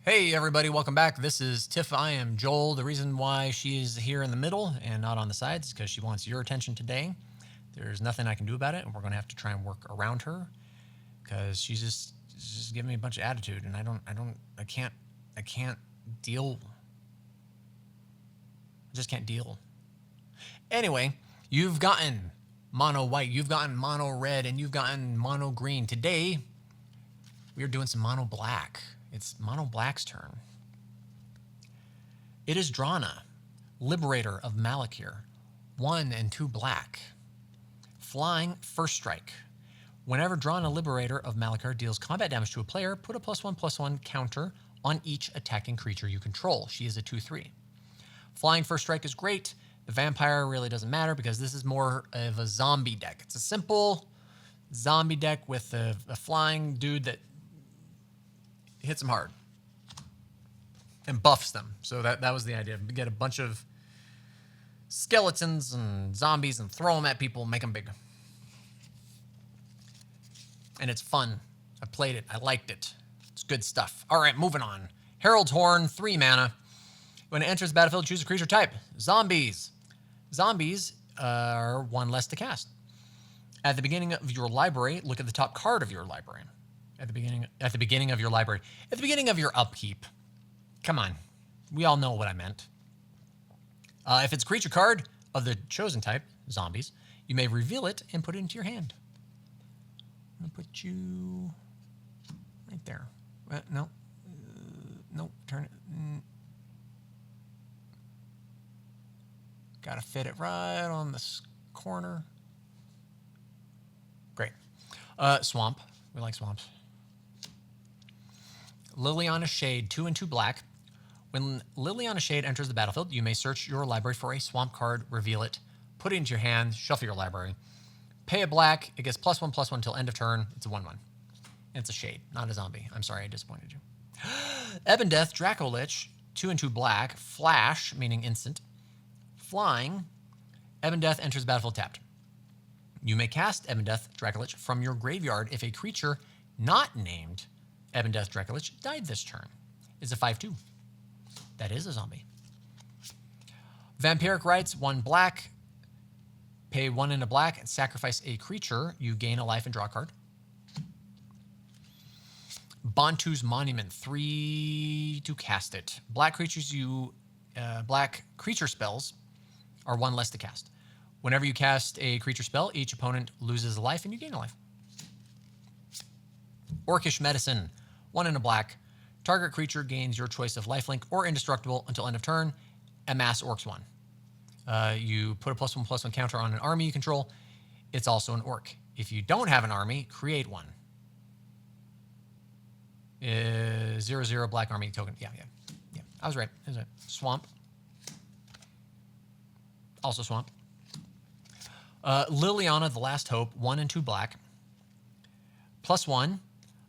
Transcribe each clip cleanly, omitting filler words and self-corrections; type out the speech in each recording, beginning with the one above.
Hey everybody, welcome back. This is Tiff. I am Joel. The reason why she is here in the middle and not on the sides is because she wants your attention today. There's nothing I can do about it, and we're going to have to try and work around her because she's just giving me a bunch of attitude, and I can't deal. I just can't deal. Anyway, you've gotten mono white, you've gotten mono red, and you've gotten mono green. Today, we are doing some mono black. It's mono black's turn. It is Drana, Liberator of Malakir, 1 and 2 black. Flying, first strike. Whenever Drana, Liberator of Malakir deals combat damage to a player, put a +1/+1 counter on each attacking creature you control. She is a 2/3. Flying first strike is great. The vampire really doesn't matter because this is more of a zombie deck. It's a simple zombie deck with a flying dude that hits them hard and buffs them. So that was the idea. Get a bunch of skeletons and zombies and throw them at people and make them big. And it's fun. I played it. I liked it. It's good stuff. All right, moving on. Herald's Horn, 3 mana. When it enters the battlefield, choose a creature type. Zombies. Zombies are 1 less to cast. At the beginning of your library, look at the top card of your library. At the beginning of your library. At the beginning of your upkeep. Come on. We all know what I meant. If it's a creature card of the chosen type, zombies, you may reveal it and put it into your hand. I'm going to put you right there. No. No, turn it. Got to fit it right on this corner. Great. Swamp. We like swamps. Liliana Shade, 2 and 2 black. When Liliana Shade enters the battlefield, you may search your library for a swamp card, reveal it, put it into your hand, shuffle your library. Pay a black, it gets +1/+1 until end of turn. It's a 1/1. And it's a shade, not a zombie. I'm sorry, I disappointed you. Ebondeath, Dracolich, 2 and 2 black. Flash, meaning instant. Flying, Ebondeath enters the battlefield tapped. You may cast Ebondeath, Dracolich from your graveyard if a creature not named Ebondeath Dracolich died this turn. It's a 5/2. That is a zombie. Vampiric Rites, 1 black. Pay 1 and a black and sacrifice a creature. You gain a life and draw a card. Bantu's Monument, 3 to cast it. Black creature spells are 1 less to cast. Whenever you cast a creature spell, each opponent loses a life and you gain a life. Orcish Medicine, 1 and a black. Target creature gains your choice of lifelink or indestructible until end of turn. Amass Orcs 1. You put a +1/+1 counter on an army you control. It's also an orc. If you don't have an army, create one. 0/0 black army token. Yeah. I was right. Swamp. Also swamp. Liliana, the Last Hope, 1 and 2 black. +1.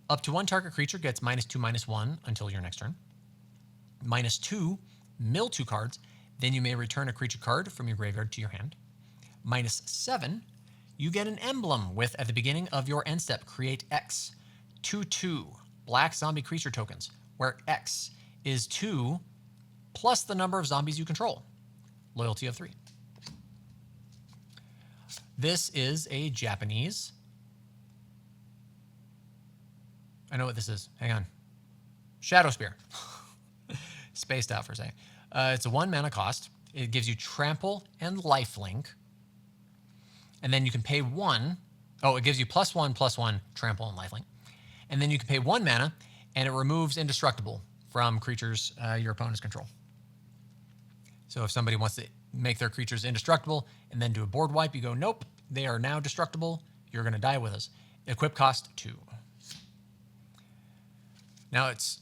Up to 1 target creature gets -2/-1 until your next turn. -2, mill 2 cards. Then you may return a creature card from your graveyard to your hand. -7, you get an emblem with, at the beginning of your end step, create X. 2/2, black zombie creature tokens, where X is 2 plus the number of zombies you control. Loyalty of 3. This is a Japanese. I know what this is. Hang on. Shadow Spear. Spaced out for a second. It's a 1 mana cost. It gives you trample and lifelink. And then you can pay 1. Oh, it gives you +1/+1 trample and lifelink. And then you can pay 1 mana, and it removes indestructible from creatures your opponents control. So if somebody wants to make their creatures indestructible and then do a board wipe, you go, nope, they are now destructible. You're going to die with us. Equip cost 2. Now it's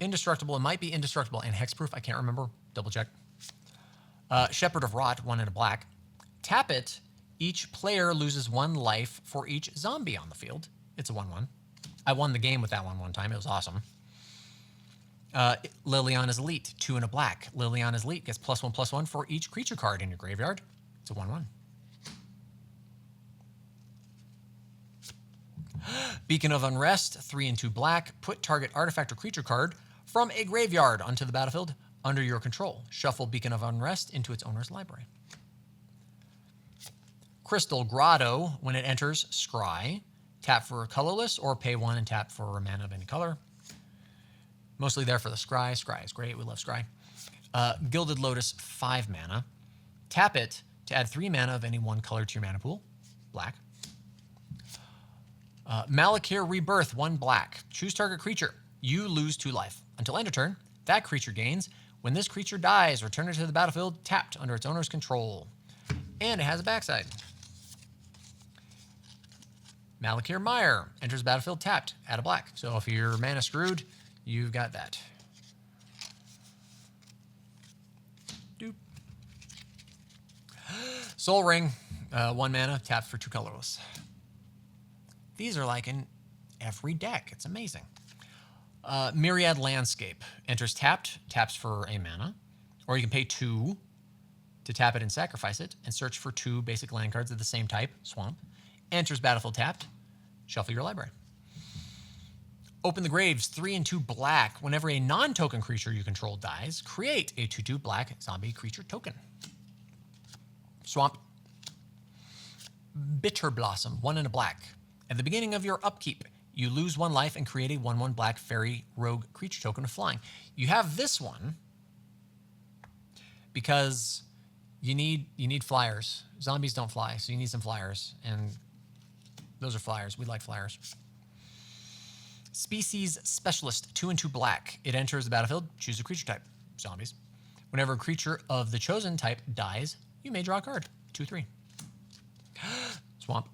indestructible. It might be indestructible and hexproof. I can't remember. Double check. Shepherd of Rot, 1 and a black. Tap it. Each player loses 1 life for each zombie on the field. It's a 1/1. I won the game with that one time. It was awesome. Liliana's Elite, 2 and a black. Liliana's Elite gets +1/+1 for each creature card in your graveyard. It's a 1/1. Beacon of Unrest, 3 and 2 black. Put target artifact or creature card from a graveyard onto the battlefield under your control. Shuffle Beacon of Unrest into its owner's library. Crystal Grotto, when it enters, scry. Tap for a colorless or pay 1 and tap for a mana of any color. Mostly there for the scry. Scry is great. We love scry. Gilded Lotus, 5 mana. Tap it to add 3 mana of any one color to your mana pool. Black. Malakir Rebirth, 1 black. Choose target creature. You lose 2 life. Until end of turn, that creature gains. When this creature dies, return it to the battlefield tapped under its owner's control. And it has a backside. Malakir Mire enters battlefield tapped, add a black. So if you're mana screwed, you've got that. Doop. Soul Ring, 1 mana, tapped for 2 colorless. These are like in every deck. It's amazing. Myriad Landscape enters tapped, taps for a mana, or you can pay 2 to tap it and sacrifice it, and search for 2 basic land cards of the same type, swamp. Enters battlefield tapped, shuffle your library. Open the Graves, 3 and 2 black. Whenever a non-token creature you control dies, create a 2/2 black zombie creature token. Swamp. Bitter Blossom, 1 and a black. At the beginning of your upkeep, you lose 1 life and create a 1/1 black fairy rogue creature token of flying. You have this one because you need flyers. Zombies don't fly, so you need some flyers, and those are flyers. We like flyers. Species Specialist, 2 and 2 black. It enters the battlefield. Choose a creature type. Zombies. Whenever a creature of the chosen type dies, you may draw a card. 2/3. Swamp.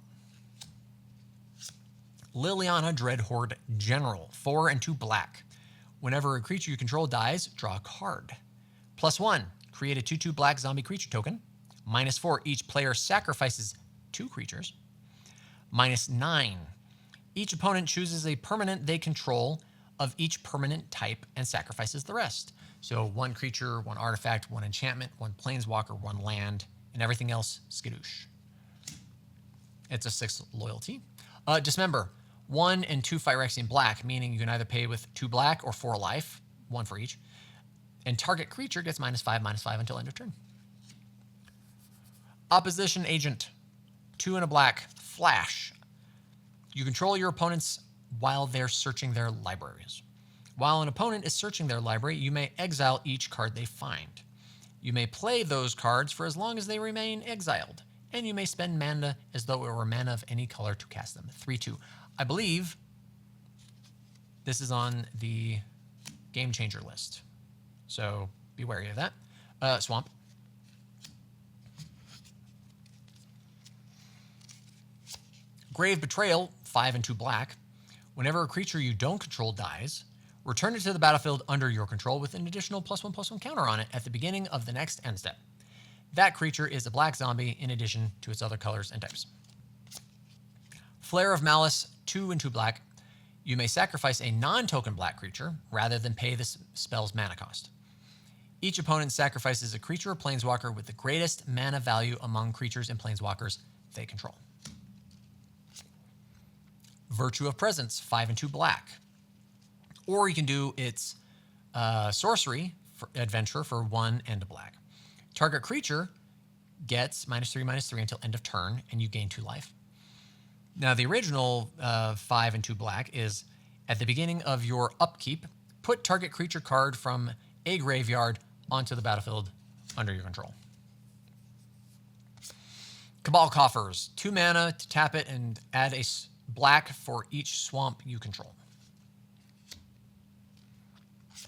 Liliana Dreadhorde General, 4 and 2 black. Whenever a creature you control dies, draw a card. +1, create a 2/2 black zombie creature token. -4, each player sacrifices 2 creatures. -9, each opponent chooses a permanent they control of each permanent type and sacrifices the rest. So 1 creature, 1 artifact, 1 enchantment, 1 planeswalker, 1 land, and everything else skadoosh. It's a 6 loyalty. Dismember, 1 and 2 Phyrexian black, meaning you can either pay with 2 black or 4 life, 1 for each. And target creature gets -5/-5 until end of turn. Opposition Agent, 2 and a black, flash. You control your opponents while they're searching their libraries. While an opponent is searching their library, you may exile each card they find. You may play those cards for as long as they remain exiled, and you may spend mana as though it were mana of any color to cast them. 3/2. I believe this is on the Game Changer list, so be wary of that. Swamp. Grave Betrayal, 5 and 2 black. Whenever a creature you don't control dies, return it to the battlefield under your control with an additional +1/+1 counter on it at the beginning of the next end step. That creature is a black zombie in addition to its other colors and types. Flare of Malice, 2 and 2 black. You may sacrifice a non-token black creature rather than pay the spell's mana cost. Each opponent sacrifices a creature or planeswalker with the greatest mana value among creatures and planeswalkers they control. Virtue of Presence, 5 and 2 black. Or you can do its sorcery for adventure for 1 and a black. Target creature gets -3/-3 until end of turn, and you gain 2 life. Now, the original 5 and 2 black is at the beginning of your upkeep, put target creature card from a graveyard onto the battlefield under your control. Cabal Coffers, 2 mana to tap it and add a black for each swamp you control.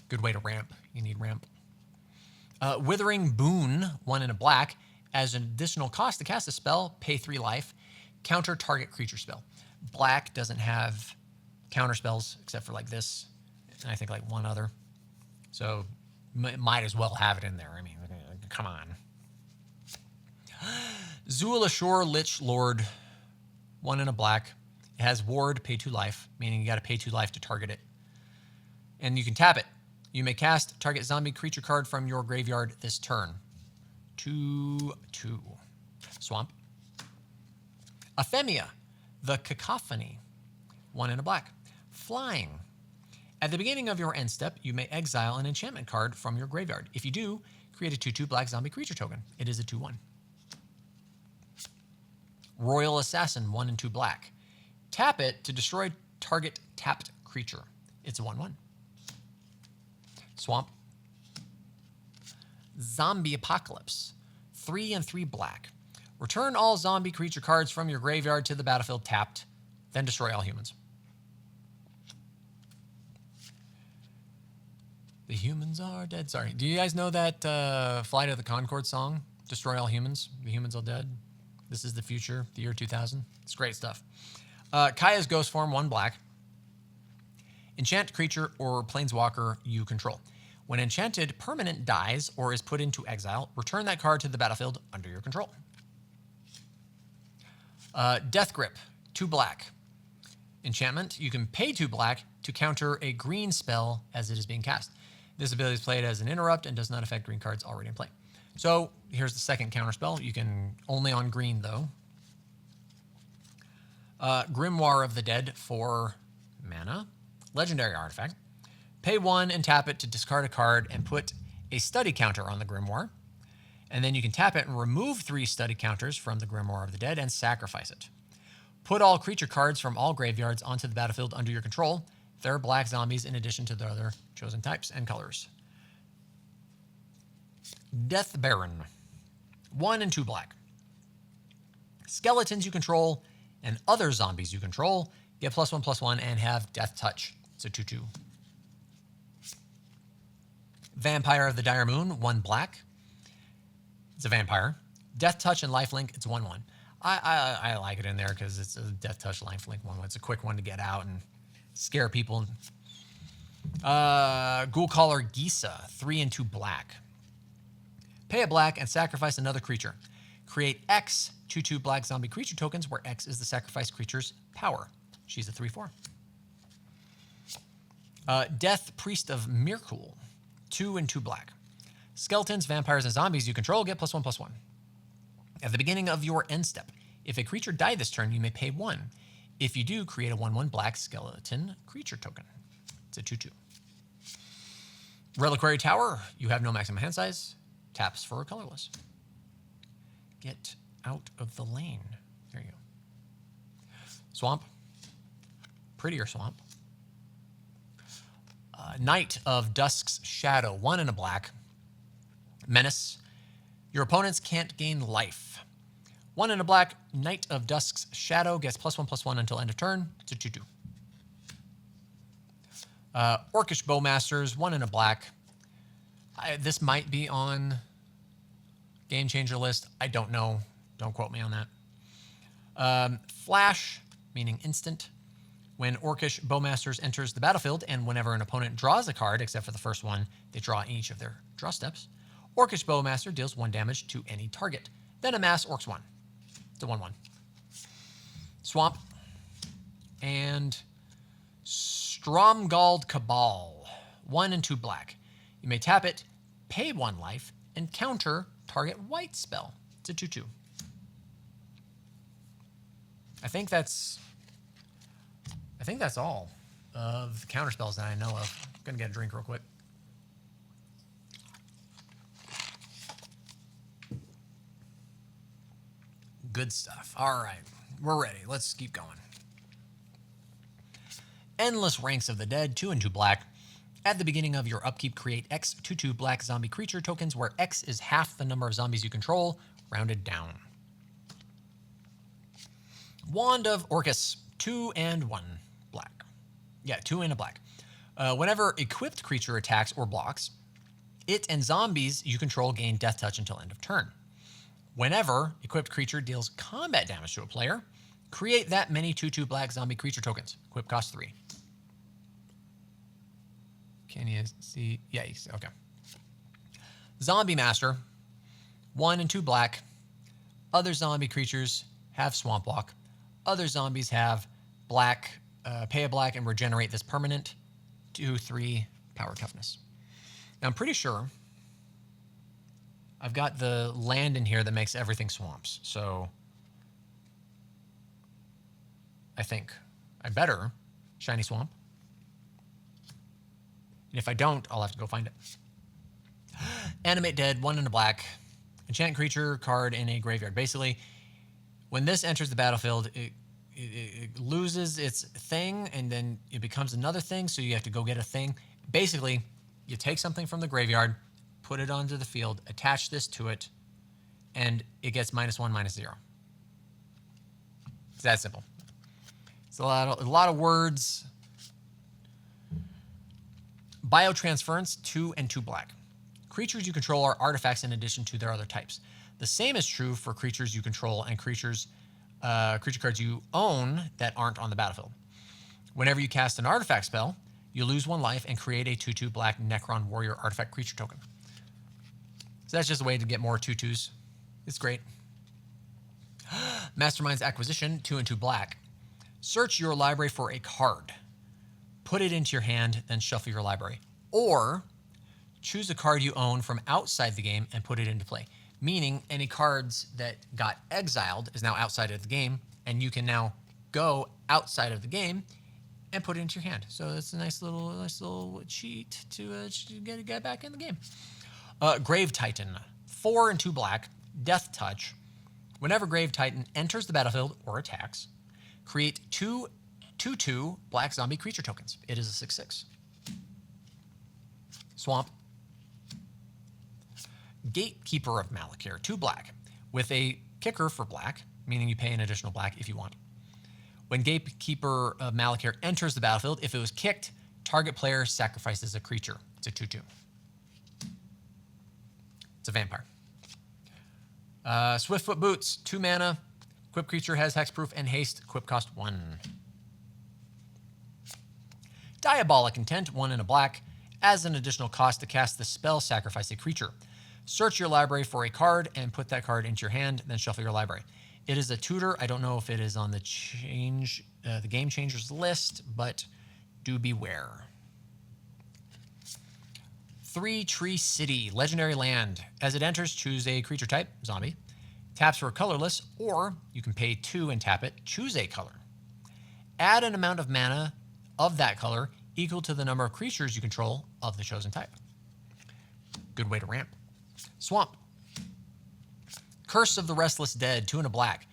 Good way to ramp. You need ramp. Withering Boon, 1 and a black. As an additional cost to cast a spell, pay 3 life. Counter target creature spell. Black doesn't have counter spells except for like this, and I think like 1 other. So might as well have it in there. I mean, come on. Zuul Ashur Lich Lord, 1 and a black. It has ward, pay 2 life, meaning you got to pay 2 life to target it. And you can tap it. You may cast target zombie creature card from your graveyard this turn. 2/2. Swamp. Ephemia, the Cacophony, 1 and a black. Flying. At the beginning of your end step, you may exile an enchantment card from your graveyard. If you do, create a 2/2 black zombie creature token. It is a 2/1. Royal Assassin, 1 and 2 black. Tap it to destroy target tapped creature. It's a 1/1. Swamp. Zombie Apocalypse, 3 and 3 black. Return all zombie creature cards from your graveyard to the battlefield tapped, then destroy all humans. The humans are dead. Sorry. Do you guys know that Flight of the Conchord song? Destroy all humans. The humans are dead. This is the future, the year 2000. It's great stuff. Kaya's Ghost Form, 1 black. Enchant creature or planeswalker you control. When enchanted permanent dies or is put into exile, return that card to the battlefield under your control. Death Grip, 2 black. Enchantment, you can pay 2 black to counter a green spell as it is being cast. This ability is played as an interrupt and does not affect green cards already in play. So here's the second counter spell. You can only on green though. Grimoire of the Dead, 4 mana. Legendary artifact. Pay 1 and tap it to discard a card and put a study counter on the Grimoire. And then you can tap it and remove 3 study counters from the Grimoire of the Dead and sacrifice it. Put all creature cards from all graveyards onto the battlefield under your control. They're black zombies in addition to the other chosen types and colors. Death Baron, 1 and 2 black. Skeletons you control and other zombies you control get +1/+1 and have Death Touch. It's a 2/2. Vampire of the Dire Moon, 1 black. It's a vampire. Death Touch and Lifelink, it's 1/1. I like it in there because it's a Death Touch Lifelink 1/1. It's a quick one to get out and scare people. Ghoulcaller Gisa, 3 and 2 black. Pay a black and sacrifice another creature. Create X 2/2 black zombie creature tokens where X is the sacrificed creature's power. She's a 3/4. Death Priest of Mirkul, 2 and 2 black. Skeletons, vampires, and zombies you control get +1/+1. At the beginning of your end step, if a creature died this turn, you may pay 1. If you do, create a 1/1 black skeleton creature token. It's a 2/2. Reliquary Tower, you have no maximum hand size. Taps for a colorless. Get out of the lane. There you go. Swamp. Prettier swamp. Knight of Dusk's Shadow, 1 and a black. Menace. Your opponents can't gain life. 1 and a black. Knight of Dusk's Shadow gets +1/+1 until end of turn. It's a 2/2. Orcish Bowmasters, 1 and a black. This might be on Game Changer list. I don't know. Don't quote me on that. Flash, meaning instant. When Orcish Bowmasters enters the battlefield, and whenever an opponent draws a card, except for the first one, they draw in each of their draw steps, Orcish Bowmaster deals 1 damage to any target. Then amass Orcs 1. It's a 1/1. Swamp. And Stromgald Cabal, 1 and 2 black. You may tap it, pay 1 life, and counter target white spell. It's a 2/2. I think that's all of the counter spells that I know of. I'm gonna get a drink real quick. Good stuff. All right, we're ready. Let's keep going. Endless Ranks of the Dead, 2 and 2 black. At the beginning of your upkeep, create X 2/2 black zombie creature tokens where X is half the number of zombies you control, rounded down. Wand of Orcus, 2 and 1 black. Yeah, 2 and a black. Whenever equipped creature attacks or blocks, it and zombies you control gain Death Touch until end of turn. Whenever equipped creature deals combat damage to a player, create that many 2/2 black zombie creature tokens. Equip cost 3. Can you see? Yeah, you see. Okay. Zombie Master, 1 and 2 black. Other zombie creatures have Swamp Walk. Other zombies have black, pay a black and regenerate this permanent, 2/3 power toughness. Now I'm pretty sure I've got the land in here that makes everything swamps. So I think I better Shiny Swamp. And if I don't, I'll have to go find it. Animate Dead, 1 and a black. Enchant creature card in a graveyard. Basically, when this enters the battlefield, it loses its thing, and then it becomes another thing, so you have to go get a thing. Basically, you take something from the graveyard, put it onto the field, attach this to it, and it gets -1, -0. It's that simple. It's a lot of words. Biotransference, 2 and 2 black. Creatures you control are artifacts in addition to their other types. The same is true for creatures you control and creature cards you own that aren't on the battlefield. Whenever you cast an artifact spell, you lose 1 life and create a 2/2 black Necron Warrior artifact creature token. So that's just a way to get more 2/2s. It's great. Mastermind's Acquisition, 2 and 2 black. Search your library for a card. Put it into your hand, then shuffle your library. Or choose a card you own from outside the game and put it into play. Meaning any cards that got exiled is now outside of the game, and you can now go outside of the game and put it into your hand. So it's a nice little cheat to get back in the game. Grave Titan, 4 and 2 black, Death Touch. Whenever Grave Titan enters the battlefield or attacks, create 2 2/2 black zombie creature tokens. It is a 6/6. Swamp. Gatekeeper of Malakir, 2 black, with a kicker for black, meaning you pay an additional black if you want. When Gatekeeper of Malakir enters the battlefield, if it was kicked, target player sacrifices a creature. It's a 2/2. It's a vampire. Swiftfoot Boots, 2 mana. Equip creature has hexproof and haste. Equip cost 1. Diabolic Intent, 1 and a black. As an additional cost to cast the spell, sacrifice a creature. Search your library for a card and put that card into your hand, then shuffle your library. It is a tutor. I don't know if it is on the Game Changers list, but do beware. 3 Tree City, legendary land. As it enters, choose a creature type, zombie. Taps for colorless, or you can pay 2 and tap it, choose a color. Add an amount of mana of that color equal to the number of creatures you control of the chosen type. Good way to ramp. Swamp. Curse of the Restless Dead, 2 and a black.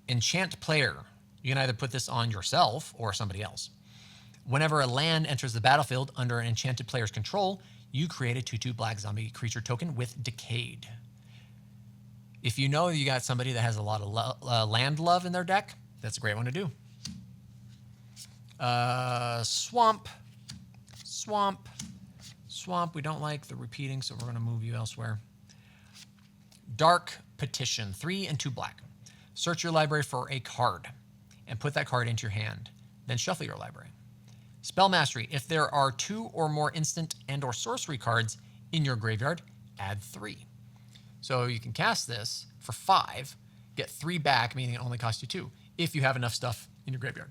Enchant player. You can either put this on yourself or somebody else. Whenever a land enters the battlefield under an enchanted player's control, you create a 2/2 black zombie creature token with Decayed. If you know you got somebody that has a lot of land love in their deck, that's a great one to do. Swamp. We don't like the repeating, so we're going to move you elsewhere. Dark Petition, 3 and 2 black. Search your library for a card and put that card into your hand. Then shuffle your library. Spell Mastery. If there are 2 or more instant and or sorcery cards in your graveyard, add 3. So you can cast this for 5, get 3 back, meaning it only costs you 2, if you have enough stuff in your graveyard.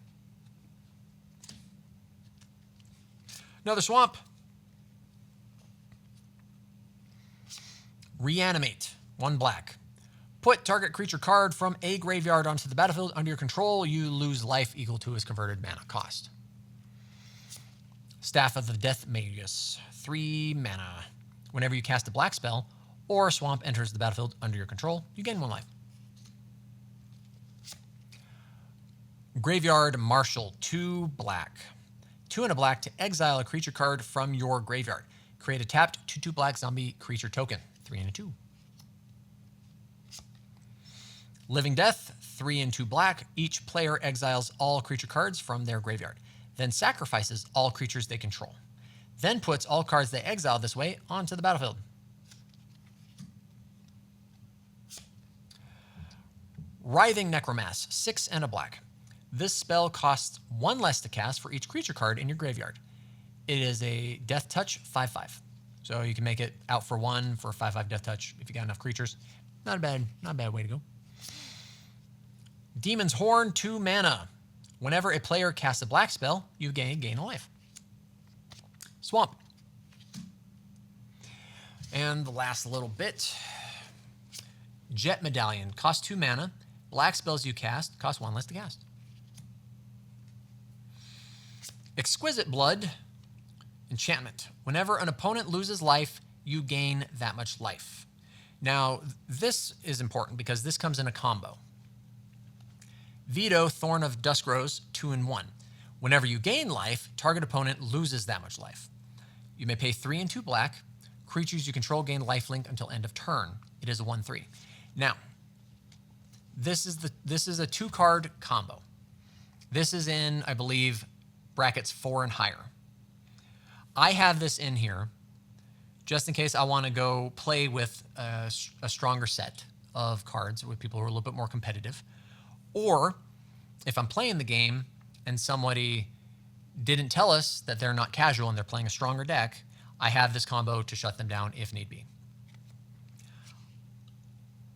Another swamp. Reanimate, 1 black. Put target creature card from a graveyard onto the battlefield under your control. You lose life equal to its converted mana cost. Staff of the Death Magus, 3 mana. Whenever you cast a black spell or a swamp enters the battlefield under your control, you gain 1 life. Graveyard Marshal, 2 black. 2 and a black to exile a creature card from your graveyard. Create a tapped 2/2 black zombie creature token, 3 and a 2. Living Death, 3 and 2 black. Each player exiles all creature cards from their graveyard, then sacrifices all creatures they control. Then puts all cards they exile this way onto the battlefield. Writhing Necromass, 6 and a black. This spell costs 1 less to cast for each creature card in your graveyard. It is a Death Touch 5/5. So you can make it out for 1 for 5/5 Death Touch if you got enough creatures. Not a bad way to go. Demon's Horn, 2 mana. Whenever a player casts a black spell, you gain a life. Swamp. And the last little bit. Jet Medallion, cost 2 mana. Black spells you cast cost 1 less to cast. Exquisite Blood, Enchantment. Whenever an opponent loses life, you gain that much life. Now, this is important because this comes in a combo. Veto, Thorn of Duskrose, 2 and 1. Whenever you gain life, target opponent loses that much life. You may pay 3 and 2 black. Creatures you control gain lifelink until end of turn. It is a 1/3. Now, this is a 2-card combo. This is in, I believe, brackets 4 and higher. I have this in here just in case I want to go play with a stronger set of cards with people who are a little bit more competitive. Or if I'm playing the game and somebody didn't tell us that they're not casual and they're playing a stronger deck, I have this combo to shut them down if need be.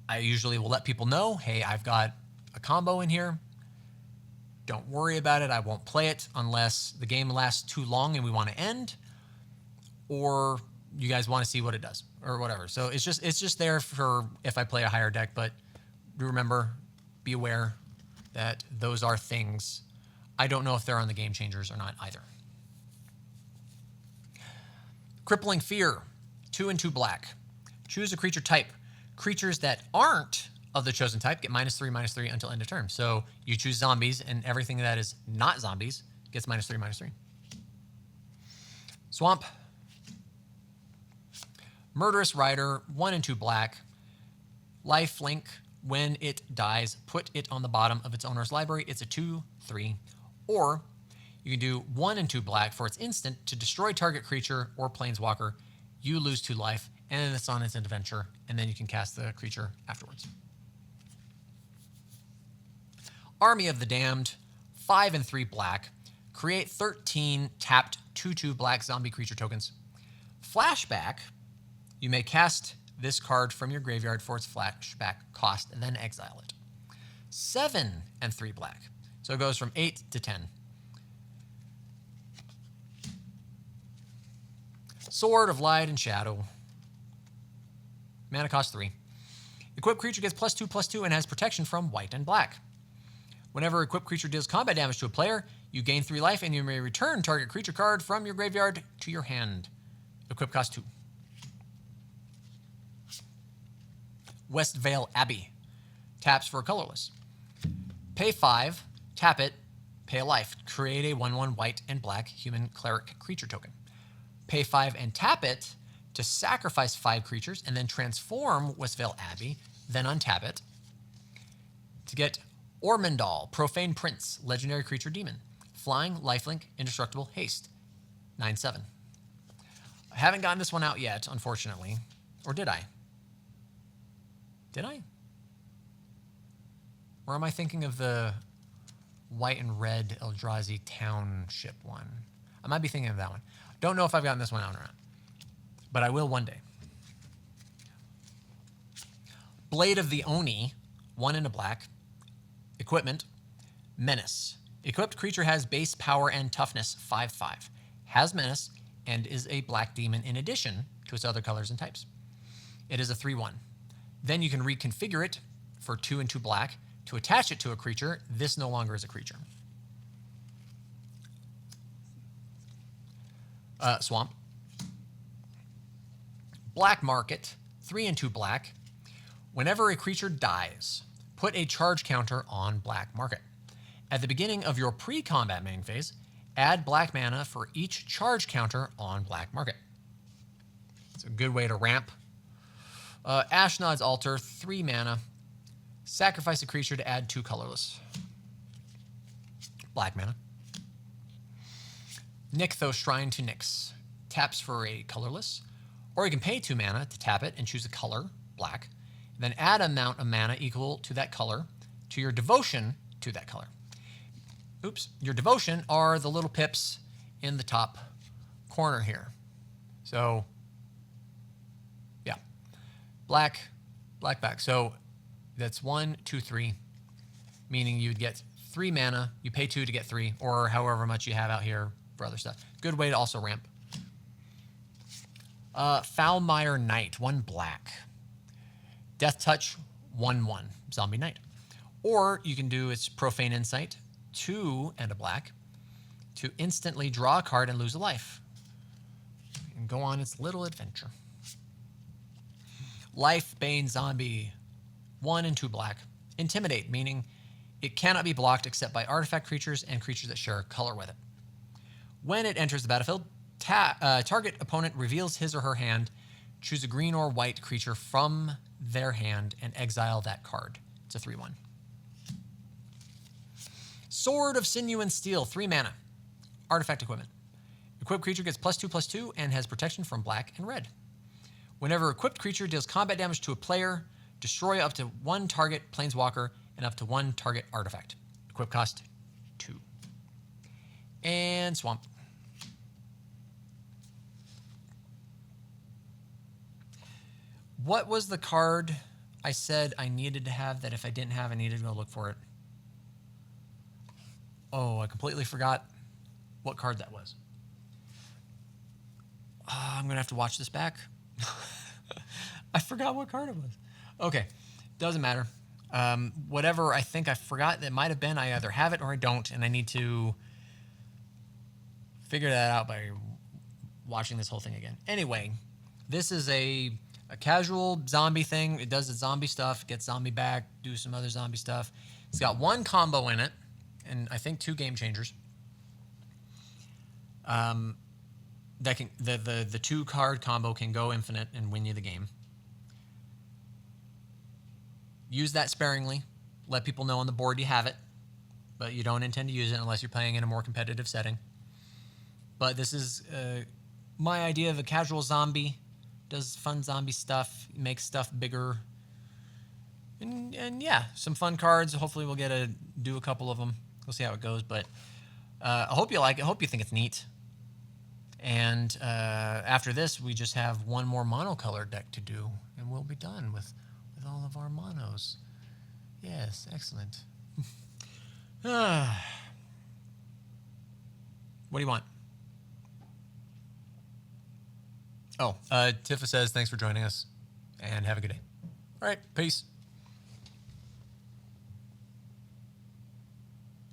I usually will let people know, hey, I've got a combo in here. Don't worry about it. I won't play it unless the game lasts too long and we want to end, or you guys want to see what it does or whatever. So it's just there for if I play a higher deck, but remember, be aware that those are things. I don't know if they're on the game changers or not either. Crippling Fear, 2 and 2 black. Choose a creature type. Creatures that aren't of the chosen type get -3/-3 until end of turn. So you choose zombies, and everything that is not zombies gets -3/-3. Swamp. Murderous Rider, 1 and 2 black. Lifelink. When it dies, put it on the bottom of its owner's library. It's a 2/3. Or you can do 1 and 2 black for its instant to destroy target creature or planeswalker. You lose 2 life, and then it's on its adventure, and then you can cast the creature afterwards. Army of the Damned, 5 and 3 black. Create 13 tapped 2/2 black zombie creature tokens. Flashback. You may cast this card from your graveyard for its flashback cost and then exile it. 7 and 3 black. So it goes from 8 to 10. Sword of Light and Shadow. Mana cost 3. Equipped creature gets +2/+2 and has protection from white and black. Whenever equipped creature deals combat damage to a player, you gain 3 life and you may return target creature card from your graveyard to your hand. Equip cost 2. Westvale Abbey. Taps for a colorless. Pay 5, tap it, pay a life. Create a 1/1 white and black human cleric creature token. Pay 5 and tap it to sacrifice 5 creatures and then transform Westvale Abbey, then untap it to get Ormondal, Profane Prince, legendary creature demon. Flying, lifelink, indestructible, haste. 9/7. I haven't gotten this one out yet, unfortunately. Or did I? Did I? Or am I thinking of the white and red Eldrazi Township one? I might be thinking of that one. Don't know if I've gotten this one out or not, but I will one day. Blade of the Oni, 1 and a black. Equipment, Menace. Equipped creature has base power and toughness 5/5. Has Menace and is a black demon in addition to its other colors and types. It is a 3/1. Then you can reconfigure it for 2 and 2 black to attach it to a creature. This no longer is a creature. Swamp. Black Market, 3 and 2 black. Whenever a creature dies, put a charge counter on Black Market. At the beginning of your pre-combat main phase, add black mana for each charge counter on Black Market. It's a good way to ramp. Ashnod's Altar, 3 mana. Sacrifice a creature to add 2 colorless. Black mana. Nykthos Shrine to Nyx. Taps for a colorless. Or you can pay 2 mana to tap it and choose a color, black. Then add an amount of mana equal to that color to your devotion to that color. Oops. Your devotion are the little pips in the top corner here. So, yeah. Black, black. So that's 1, 2, 3, meaning you'd get 3 mana. You pay 2 to get 3, or however much you have out here for other stuff. Good way to also ramp. Foulmire Knight, 1 black. Death Touch, 1/1, Zombie Knight. Or you can do its Profane Insight, 2 and a black, to instantly draw a card and lose a life. go on its little adventure. Lifebane Zombie. 1 and 2 black. Intimidate, meaning it cannot be blocked except by artifact creatures and creatures that share a color with it. When it enters the battlefield, target opponent reveals his or her hand. Choose a green or white creature from their hand and exile that card. It's a 3/1. Sword of Sinew and Steel, 3 mana. Artifact equipment. Equipped creature gets +2/+2 and has protection from black and red. Whenever equipped creature deals combat damage to a player, destroy up to 1 target planeswalker and up to 1 target artifact. Equip cost 2. And Swamp. What was the card I said I needed to have that if I didn't have, I needed to go look for it? Oh, I completely forgot what card that was. I'm going to have to watch this back. I forgot what card it was. Okay, doesn't matter. Whatever I think I forgot that might have been, I either have it or I don't, and I need to figure that out by watching this whole thing again. Anyway, this is a casual zombie thing. It does the zombie stuff, gets zombie back, do some other zombie stuff. It's got 1 combo in it, and I think 2 game changers. That can the 2 card combo can go infinite and win you the game. Use that sparingly. Let people know on the board you have it, but you don't intend to use it unless you're playing in a more competitive setting. But this is my idea of a casual zombie. Does fun zombie stuff, makes stuff bigger. And yeah, some fun cards. Hopefully we'll get to do a couple of them. We'll see how it goes, but I hope you like it. I hope you think it's neat. And after this, we just have 1 more monocolor deck to do, and we'll be done with all of our monos. Yes, excellent. What do you want? Oh, Tifa says, thanks for joining us, and have a good day. All right, peace.